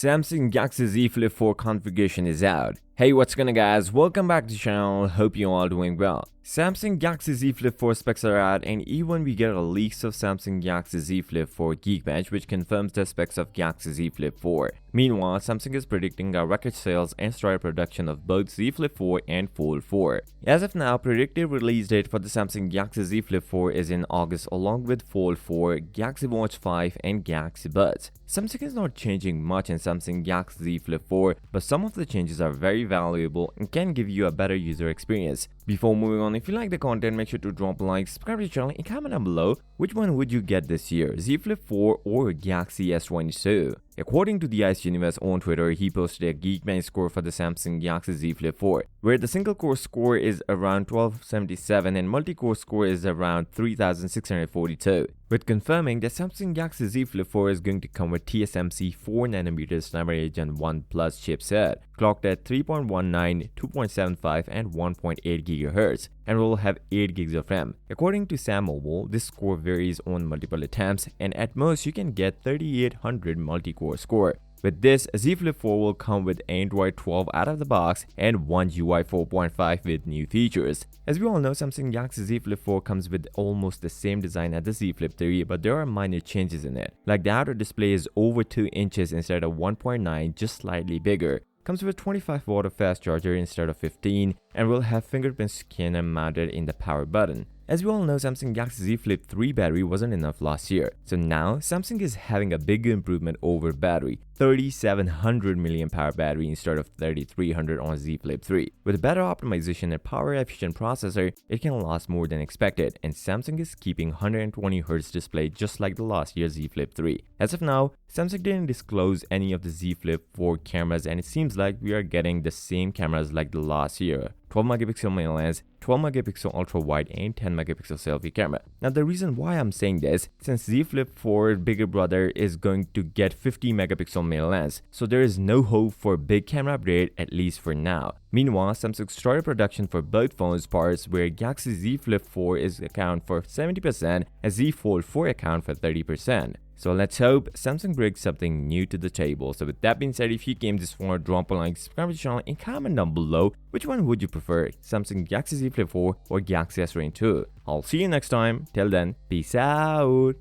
Samsung Galaxy Z Flip 4 configuration is out. Hey, what's going on guys, welcome back to the channel, hope you all doing well. Samsung Galaxy Z Flip 4 specs are out, and even we get a leaks of Samsung Galaxy Z Flip 4 Geekbench which confirms the specs of Galaxy Z Flip 4. Meanwhile, Samsung is predicting a record sales and started production of both Z Flip 4 and Fold 4. As of now, predicted release date for the Samsung Galaxy Z Flip 4 is in August along with Fold 4, Galaxy Watch 5 and Galaxy Buds. Samsung is not changing much in Samsung Galaxy Z Flip 4, but some of the changes are very valuable and can give you a better user experience. Before moving on, if you like the content, make sure to drop a like, subscribe to the channel and comment down below which one would you get this year, Z Flip 4 or Galaxy S22. According to the Ice Universe on Twitter, he posted a Geekbench score for the Samsung Galaxy Z Flip 4, where the single core score is around 1277 and multi-core score is around 3642. With confirming that Samsung Galaxy Z Flip 4 is going to come with TSMC 4nm Snapdragon 1 Plus chipset, clocked at 3.19, 2.75 and 1.8 GHz, and will have 8 GB of RAM. According to Sam Mobile, this score varies on multiple attempts, and at most you can get 3800 multi-core score. With this, Z Flip 4 will come with Android 12 out of the box and One UI 4.5 with new features. As we all know, Samsung Galaxy Z Flip 4 comes with almost the same design as the Z Flip 3, but there are minor changes in it. Like the outer display is over 2 inches instead of 1.9, just slightly bigger. Comes with 25 watt of fast charger instead of 15, and will have fingerprint scanner mounted in the power button. As we all know, Samsung Galaxy Z Flip 3 battery wasn't enough last year, so now Samsung is having a big improvement over battery, 3700 mAh battery instead of 3300 on Z Flip 3. With better optimization and power efficient processor, it can last more than expected, and Samsung is keeping 120Hz display just like the last year's Z Flip 3. As of now, Samsung didn't disclose any of the Z Flip 4 cameras, and it seems like we are getting the same cameras like the last year. 12MP main lens, 12MP ultra wide and 10MP selfie camera. Now the reason why I'm saying this, since Z Flip 4 bigger brother is going to get 50MP main lens, so there is no hope for big camera upgrade at least for now. Meanwhile, Samsung started production for both phones parts, where Galaxy Z Flip 4 is account for 70% and Z Fold 4 account for 30%. So let's hope Samsung brings something new to the table. So with that being said, if you came this far, drop a like, subscribe to the channel and comment down below which one would you prefer, Samsung Galaxy Z Flip 4 or Galaxy S22. I'll see you next time. Till then, peace out.